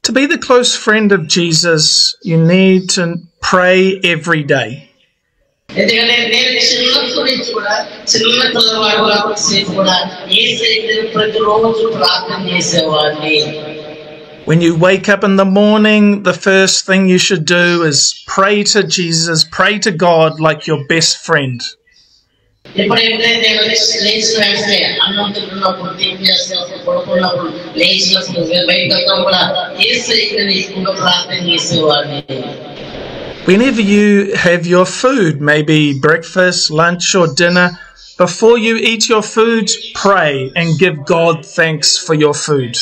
To be the close friend of Jesus, you need to pray every day. When you wake up in the morning, the first thing you should do is pray to Jesus, pray to God like your best friend. Whenever you have your food, maybe breakfast, lunch or dinner, before you eat your food, pray and give God thanks for your food.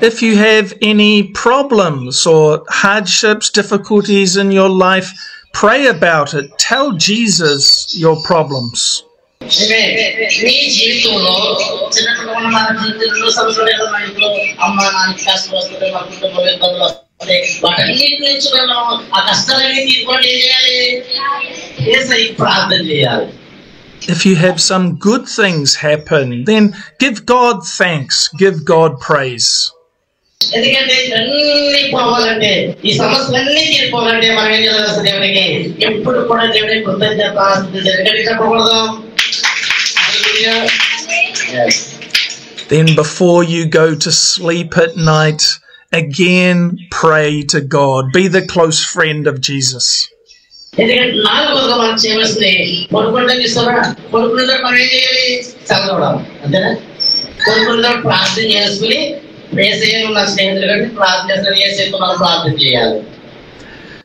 If you have any problems or hardships, difficulties in your life, pray about it. Tell Jesus your problems. If you have some good things happen, then give God thanks, give God praise. Then before you go to sleep at night, again pray to God. Be the close friend of Jesus.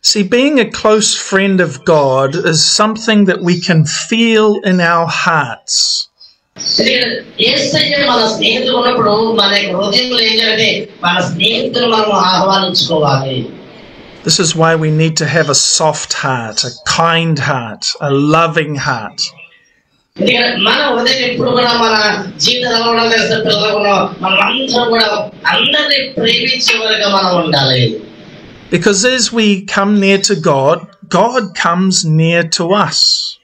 See, being a close friend of God is something that we can feel in our hearts. This is why we need to have a soft heart, a kind heart, a loving heart. Because as we come near to God, God comes near to us.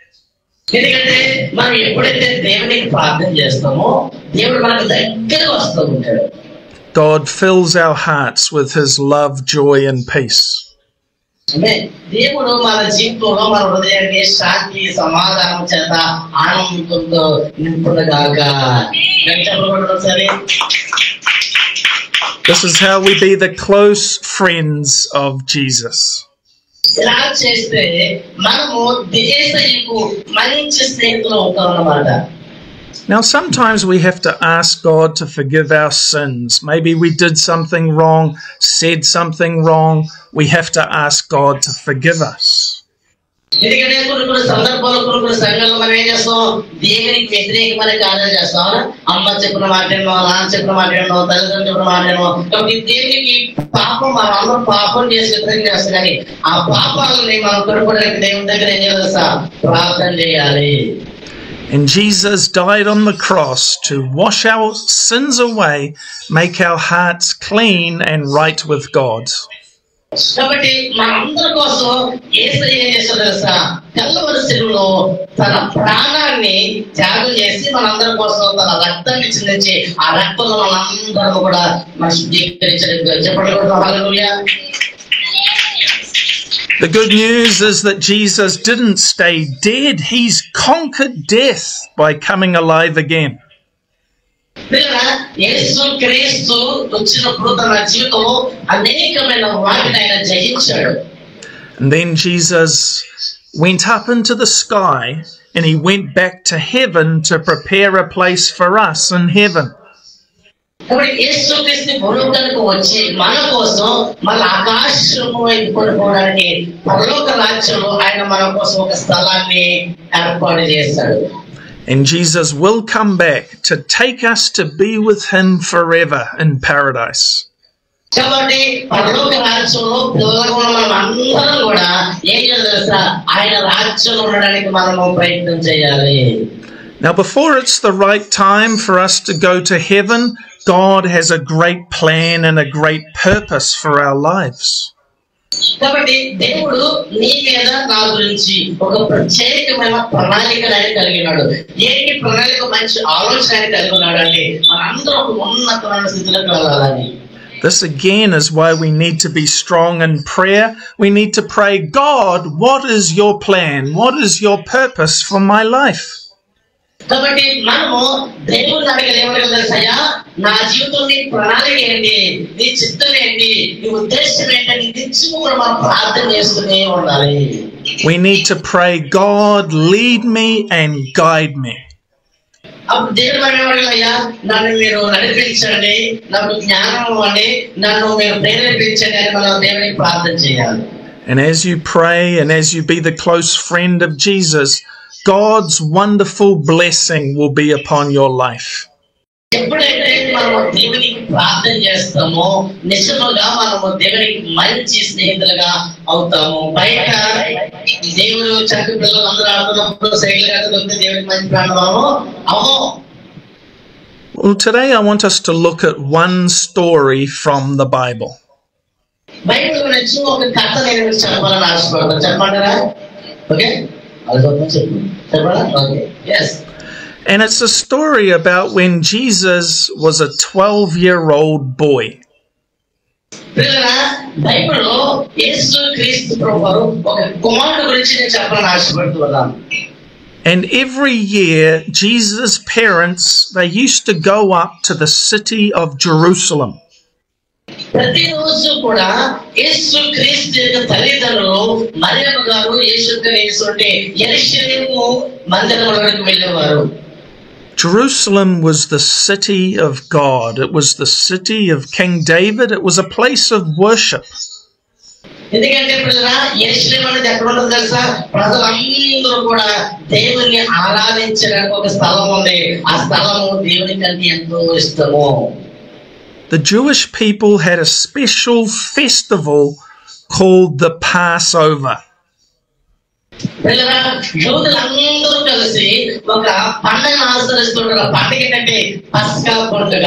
God fills our hearts with His love, joy, and peace. This is how we be the close friends of Jesus. Now, sometimes we have to ask God to forgive our sins. Maybe we did something wrong, said something wrong. We have to ask God to forgive us. And Jesus died on the cross to wash our sins away, make our hearts clean and right with God. The good news is that Jesus didn't stay dead. He's conquered death by coming alive again. And then Jesus went up into the sky and he went back to heaven to prepare a place for us in heaven. And Jesus will come back to take us to be with him forever in paradise. Now, before it's the right time for us to go to heaven, God has a great plan and a great purpose for our lives. కాబట్టి దేవుడు నీ మీద నా గురించి ఒక ప్రత్యేకమైన ప్రణాళిక కలిగి ఉన్నాడు. ఏంటి ప్రణాళిక? మంచి ఆలోచన కలిగి ఉన్నాడు అంటే మనందరం ఒక ఉన్నతమైన స్థితిలోకి వెళ్ళాలని. This again is why we need to be strong in prayer. We need to pray, God, what is your plan? What is your purpose for my life? కాబట్టి మనము దేవుని అడిగేది ఏమని తెలుసయ్యా, నా జీవితం నీ ప్రణాళిక ఏంటి, నీ చిత్తం ఏంటి, నీ ఉద్దేశం ఏంటి, నీ నిత్యము కూడా మనం ప్రార్థన చేస్తూనే ఉండాలి. We need to pray, God, lead me and guide me. అప్పుడు దేవుడు అడిగేవాళ్ళయ్యా, నన్ను మీరు నడిపించండి, నాకు జ్ఞానం ఇవ్వండి, నన్ను మీరు ప్రేరేపించండి అని మనం దేవునికి ప్రార్థన చేయాలి. And as you pray and as you be the close friend of Jesus, God's wonderful blessing will be upon your life. ఎప్పుడైతే మనము దేవునికి ప్రార్థన చేస్తామో నిజముగా మనము దేవునికి మంచి స్నేహితులుగా అవుతాము. బయట దేవుడు చంటి పిల్లలు అందరూ ఆడుతున్నప్పుడు సైకిల్ కట్టుకుంటే దేవునికి మంచి ప్రాణము అమ్మో. Well, today I want us to look at one story from the Bible. Bible గురించి ఒక కథ నేను మీకు చెప్పాలని ఆశపడతాను. చెప్పమంటారా? ఓకే, చెప్పరా? Okay, yes. And it's a story about when Jesus was a 12-year-old boy. బైబిల్లో యేసు క్రీస్తు ప్రభువు ఒక కుమారుడు గురించి నేను చెప్పాలని ఆశపడుతున్నాను. And every year Jesus' parents, they used to go up to the city of Jerusalem. ప్రతిరోజు కూడా యేసు క్రీస్తు యొక్క తల్లిదండ్రులు మరియమ్మ గారు యేసుక్రీస్తు యెరూషలేము మందిరంలోకి వెళ్ళేవారు. Jerusalem was the city of God. It was the city of King David. It was a place of worship. ఎందుకంటే యెరూషలేము అనేది ఎక్కడ ఉంటుందో తెలుసా? ప్రజలందరూ కూడా దేవుని ఆరాధించడానికి ఒక స్థలం ఉంది. ఆ స్థలము దేవునికి ఎంతో ఇష్టము. The Jewish people had a special festival called the Passover. యూదులందరూ కలిసి ఒక పండుగను ఆచరిస్తుంటారు. పండుగ అంటే పస్కా పండుగ.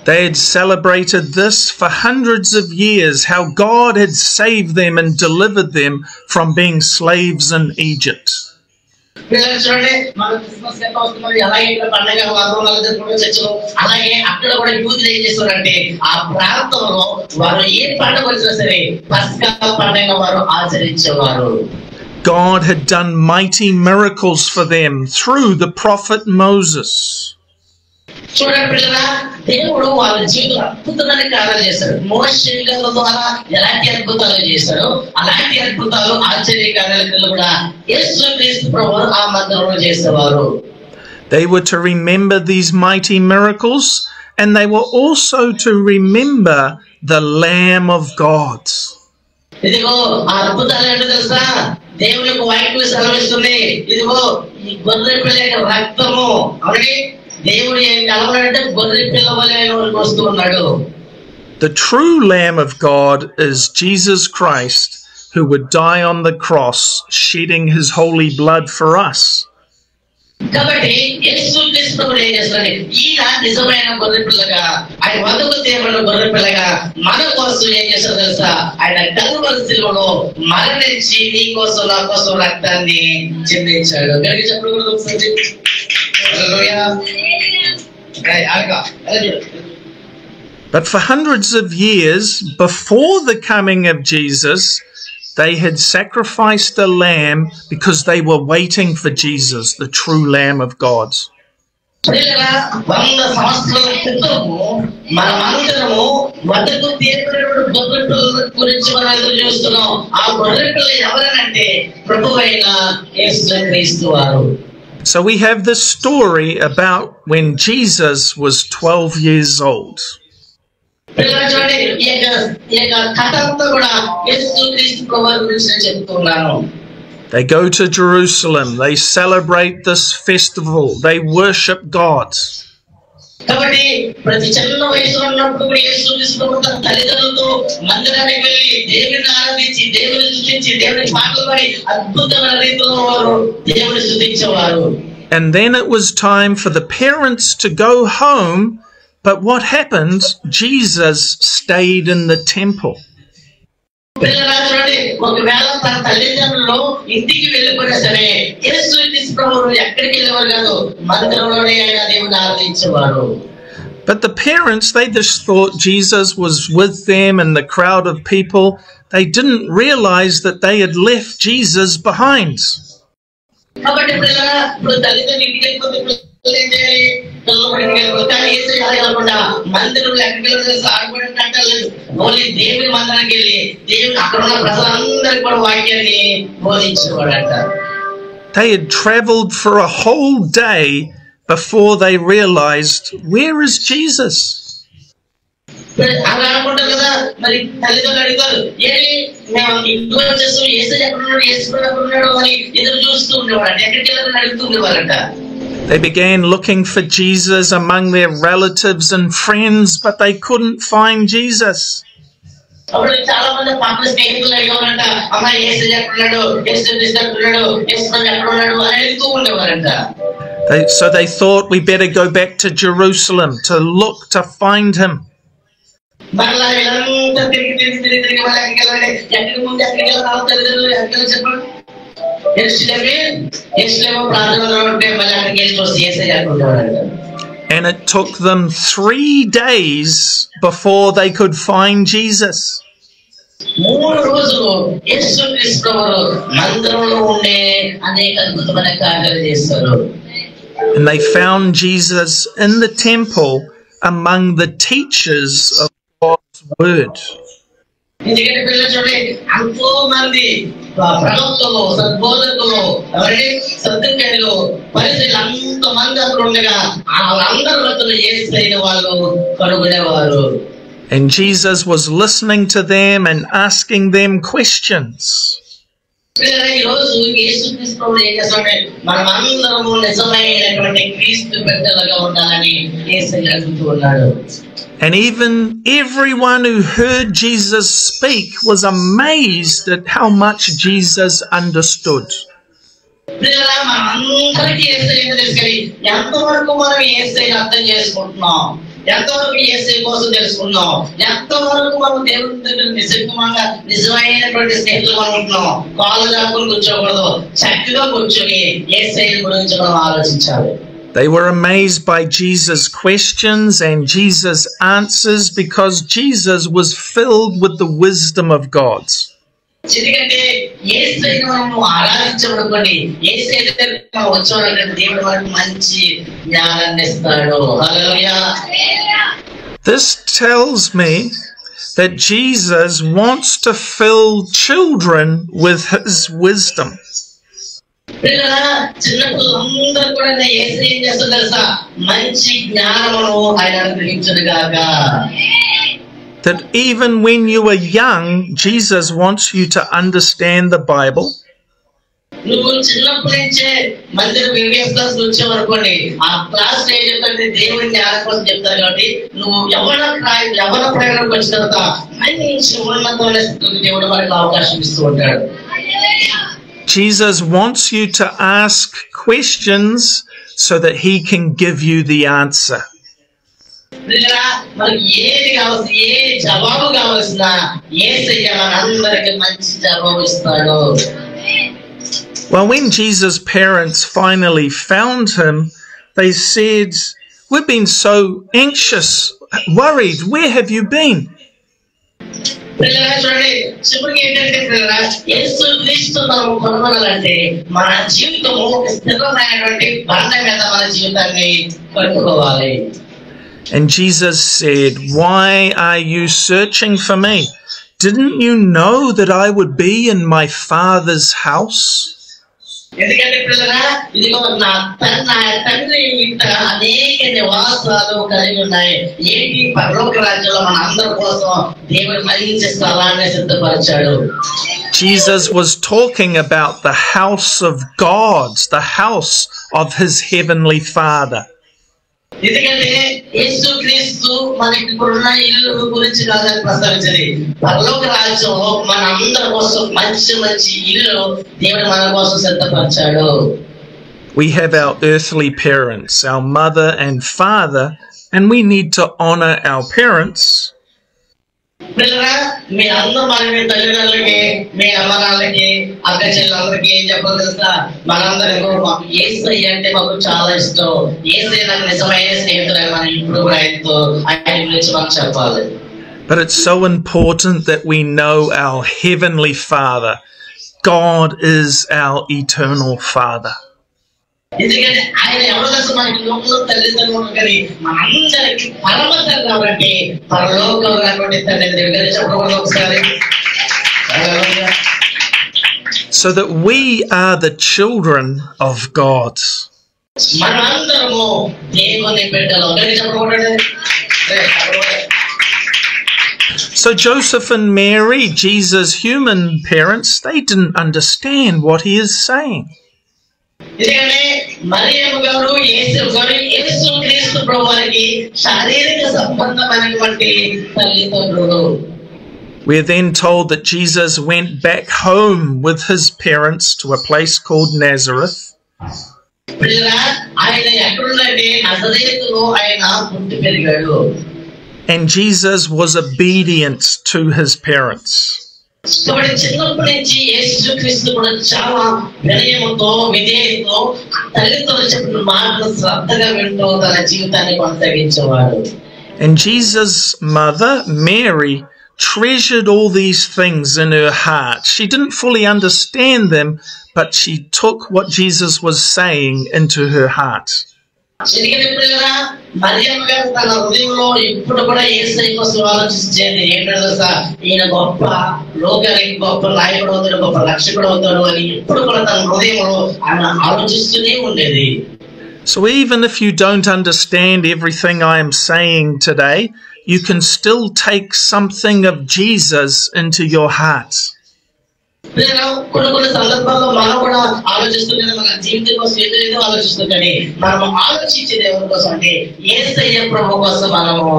They had celebrated this for hundreds of years, how God had saved them and delivered them from being slaves in Egypt. చూడండి, మన Christmas ఎంత వస్తున్నది, అలాగే ఇక్కడ పండుగ అలాగే అక్కడ కూడా యూదులు ఏం చేస్తారంటే ఆ ప్రాంతంలో వారు ఏ పండుగ వచ్చినా సరే పస్కా పండుగ వారు ఆచరించేవారు. God had done mighty miracles for them through the prophet Moses. చూడండి పిల్లరా, దేవుడు వాళ్ళ జీవితంలో అద్భుతమైన కార్యాలు చేశాడు. మోషే గ్రంథం ద్వారా ఎలాంటి అద్భుతాలు చేశాడు, అలాంటి అద్భుతాలు ఆశ్చర్య కార్యాలు కూడా యేసుక్రీస్తు ప్రభువు ఆ మందిరంలో చేసేవారు. They were to remember these mighty miracles, and they were also to remember the Lamb of God. ఇదిగో ఆ అద్భుతాలు ఏంటో తెలుసా? దేవుని యొక్క వాక్యం సెలవిస్తుంది, ఇదిగో ఈ గొర్రె పిల్ల యొక్క రక్తము అవునండి. దేవుడు ఏం కలవాలంటే గొర్రె పిల్ల వలె వస్తూ ఉన్నాడు. The true Lamb of God is Jesus Christ, who would die on the cross, shedding his holy blood for us. కాబట్టి యేసుక్రీస్తు ప్రభువు ఏం చేస్తాడు? ఈయన నిజమైన గొర్రె పిల్లగా, ఆయన వద్దకు తేబడిన గొర్రె పిల్లగా మన కోసం ఏం చేస్తాడు తెలుసా? ఆయన కల్వరి శిలువలో మరణించి నీ కోసం నా కోసం రక్తాన్ని చిందించాడు. గట్టిగా చెప్పకూడదు ఒకసారి. But for hundreds of years before the coming of Jesus, they had sacrificed a lamb because they were waiting for Jesus, the true Lamb of God. So we have this story about when Jesus was 12 years old. They go to Jerusalem, they celebrate this festival, they worship God. And then it was time for the parents to go home But what happened? Jesus stayed in the temple. పిల్లరా చూడండి, ఒకవేళ తన తల్లిదండ్రులు ఇంటికి వెళ్ళిపోయినా సరే యేసు క్రీస్తు ప్రభువు ఎక్కడికి వెళ్ళేవారు కాదు, మందిరంలోనే ఆయన దేవుని ఆరాధించేవారు. But the parents, they just thought Jesus was with them and the crowd of people. They didn't realize that they had left Jesus behind. కాబట్టి పిల్లరా, ఇప్పుడు తల్లిదండ్రులు ఇంటికి వెళ్ళిపోతే పిల్లలు ఏం చేయాలి? పిల్లలు ఇంటికి వెళ్ళిపోతే యేసు కాకుండా మందిరంలో ఎక్కడికి వెళ్ళి సాగుబడి అంటలేదు. ఓన్లీ దేవుని మందిరానికి వెళ్ళి దేవుని అక్కడ ఉన్న ప్రజలందరికీ కూడా వాక్యాన్ని బోధించేవాడంట. They had traveled for a whole day before they realized, where is Jesus? అలా అనుకుంటారు కదా, మరి తల్లిదండ్రులు అడుగుతారు, ఏంటి మేము ఇంట్లో వచ్చేసి యేసు ఎక్కడున్నాడు, యేసు ఎక్కడున్నాడు అని ఎదురు చూస్తూ ఉండేవాడు, ఎక్కడికి వెళ్ళాలని అడుగుతూ ఉండేవారంట. They began looking for Jesus among their relatives and friends, but they couldn't find Jesus. అప్పుడు చాలా మంది పక్కన స్నేహితులు అడిగేవారంట, అమ్మ యేసు ఎక్కడున్నాడు, యేసు ఎక్కడున్నాడు, యేసు ఎక్కడున్నాడు అని అడుగుతూ ఉండేవారంట. So they thought, we better go back to Jerusalem to look to find him. మరలా వీళ్ళంతా తిరిగి మళ్ళీ ఎక్కడికి వెళ్ళండి, ఎక్కడికి ముందు ఎక్కడికి వెళ్ళాలి తల్లిదండ్రులు ఎక్కడికి చెప్పండి, యెరూషలేము ప్రాంతంలో ఉంటే మళ్ళీ అక్కడికి వెళ్ళి చూసి యేసు ఎక్కడున్నాడంట. And it took them 3 days before they could find Jesus. 3 రోజులు యేసు క్రీస్తు ప్రభువు మందిరంలో ఉండే అనేక అద్భుతమైన కార్యాలు చేస్తారు. And they found Jesus in the temple among the teachers of God's word. ఎందుకంటే పిల్లలు చూడండి, ఎంతో మంది ప్రవక్తలు, సద్బోధకులు, సద్దుకైలు, పరిచయులు అంతమంది అక్కడ ఉండగా వాళ్ళందరూ మధ్యలో యేసైన వాళ్ళు కనుగొనేవారు. And Jesus was listening to them and asking them questions. ఈ రోజు యేసు క్రీస్తు ఏం చేస్తామంటే మనమందరము నిజమైనటువంటి క్రీస్తు బిడ్డలుగా ఉండాలని యేసయ్య అడుగుతూ ఉన్నాడు. And even everyone who heard Jesus speak was amazed at how much Jesus understood. మనమందరికీ యేసయ్య తెలుసుకొని ఎంతవరకు మనం యేసయ్యని అర్థం చేసుకుంటున్నాం, ఎంతవరకు యేసయ్య కోసం తెలుసుకున్నాం, ఎంతవరకు మనం దేవుని దగ్గర నిజమైనటువంటి స్నేహితులుగా ఉంటున్నాం. కాళ్ళు దాక్కుని కూర్చోకూడదు, చక్కగా కూర్చొని యేసయ్య గురించి మనం ఆలోచించాలి. They were amazed by Jesus' questions and Jesus' answers because Jesus was filled with the wisdom of God. ఎందుకంటే యేసయ్యను మనం ఆరాధించబడుకోండి, యేసయ్య దగ్గరికి వచ్చాడంటే దేవుడు మనకు మంచి జ్ఞానాన్ని ఇస్తాడు. హల్లెలూయా. This tells me that Jesus wants to fill children with his wisdom. చిన్న పిల్లలందరూ కూడా యేసయ్య ఏం చేస్తాడు తెలుసా, మంచి జ్ఞానమును ఆయన అనుగ్రహించును గాక. That even when you are young, Jesus wants you to understand the Bible. నువ్వు చిన్నప్పటి నుంచే మందిర వివిఎస్ క్లాస్ వచ్చేవనుకోండి, ఆ క్లాస్ ఏం చెప్తారంటే దేవుని జ్ఞానం కోసం చెప్తారు. కాబట్టి నువ్వు యవ్వన ప్రయాణంకి వచ్చిన తర్వాత మంచి ఉన్నతమైన స్థితికి దేవుడు మనకు అవకాశం ఇస్తూ ఉంటాడు. Jesus wants you to ask questions so that he can give you the answer. మనకి ఏది కావాల్సి, ఏ జవాబు కావాల్సిన యేసయ్య మనందరికి మంచి జవాబు ఇస్తాడు. Well, when Jesus' parents finally found him, they said, we've been so anxious, worried. Where have you been? చూడండి, చివరికి ఏంటంటే యేసు క్రీస్తు మనం కనుగొనాలంటే మన జీవితము స్థిరమైనటువంటి బండ మీద మన జీవితాన్ని కట్టుకోవాలి. And Jesus said, why are you searching for me? Didn't you know that I would be in my Father's house? ఎందుకంటే పిల్లరా, ఇదిగో నా తండ్రి ఇంట అనేక నివాసాలు కలిగి ఉన్నాయి. ఏంటి పరలోక రాజ్యంలో మన అందరి కోసం దేవుడు మంచి స్థలాన్ని సిద్ధపరిచాడు. Jesus was talking about the house of God, the house of his heavenly Father. ఎందుకంటే యేసు క్రీస్తు మనకి ఇప్పుడున్న ఇల్లు గురించి కాదని ప్రస్తావించింది. పరలోక రాజ్యంలో మన అందరి కోసం మంచి మంచి ఇల్లు దేవుడు మన కోసం సిద్ధపరిచాడు. We have our earthly parents, our mother and father, and we need to honor our parents. పిల్లరా మీ అందరూ మన మీ తల్లిదండ్రులకి మీ అమ్మనాన్నలకి అక్క చెల్లెళ్ళకి ఏం చెప్పాలి తెలుసా? మనందరికీ మాకు యేసయ్య అంటే మాకు చాలా ఇష్టం, యేసయ్య నాకు నిజమైన స్నేహితుడు అని మనం ఇప్పుడు కూడా ఆయన గురించి మనం చెప్పాలి. But it's so important that we know our Heavenly Father. God is our eternal Father. ఎందుకంటే ఆయన ఎవరు తెలుసు? మనకి లోకంలో తల్లిదండ్రులు కానీ మనందరికి పరమ తండ్రి కాబట్టి పరలోకంలో ఉన్నటువంటి తండ్రి దగ్గర చెప్పకూడదు ఒకసారి. So that we are the children of God. మనందరము దేవుని బిడ్డలు ఒకరికి చెప్పకూడదు. So Joseph and Mary, Jesus' human parents, they didn't understand what he is saying. ఎందుకంటే మరియమ్మ గారు యేసు క్రీస్తు ప్రభువుకి శారీరక సంబంధమైనటువంటి తల్లిదండ్రులు. We are then told that Jesus went back home with his parents to a place called Nazareth. ఆయన ఎక్కడున్నాడే? నజరేతులో ఆయన పుట్టి పెరిగాడు. And Jesus was obedient to his parents. కాబట్టి చిన్నప్పటి నుంచి యేసుక్రీస్తు కూడా చాలా వినయంతో విధేయతతో తల్లిదండ్రులు చెప్పిన మాటలు శ్రద్ధగా వింటూ తన జీవితాన్ని కొనసాగించేవాడు. And Jesus' mother, Mary, treasured all these things in her heart. She didn't fully understand them, but she took what Jesus was saying into her heart. Mariyamma గారు తన హృదయంలో ఇప్పుడు కూడా యేసయ్య కోసం ఆలోచించేది ఏంటంటే ఈయన గొప్ప లోకానికి గొప్ప నాయకుడు అవుతాడు, గొప్ప రక్షకుడు అవుతాడు అని ఇప్పుడు కూడా తన హృదయంలో ఆయన ఆలోచిస్తూనే ఉండేది. So even if you don't understand everything I am saying today, you can still take something of Jesus into your heart. కొన్ని సందర్భాల్లో మనం కూడా ఆలోచిస్తుంటే మన జీవితం కోసం ఏదో ఆలోచిస్తుంటే మనం ఆలోచించేది ఎవరి కోసం అంటే యేసయ్య ప్రభు కోసం మనము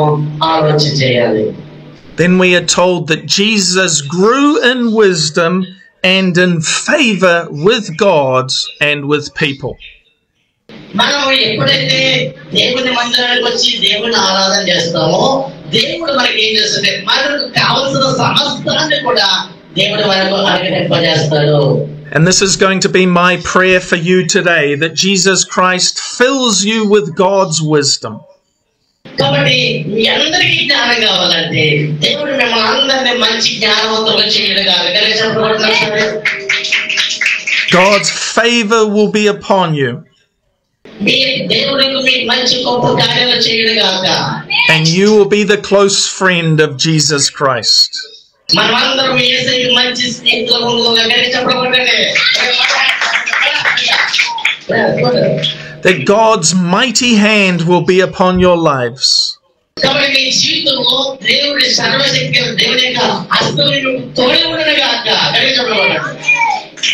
ఆలోచన చేయాలి. Then we are told that Jesus grew in wisdom and in favor with God and with people. మనం ఎప్పుడైతే దేవుని మందిరానికి వచ్చి దేవుని ఆరాధన చేస్తామో దేవుడు మనకి ఏం చేస్తుంది? మనకు కావలసిన సమస్తాన్ని కూడా And this is going to be my prayer for you today, that Jesus Christ fills you with God's wisdom. God's favor will be upon you. And you will be the close friend of Jesus Christ. That God's mighty hand will be upon your lives.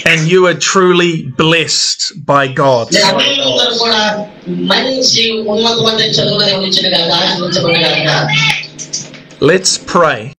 And you are truly blessed by God. Let's pray.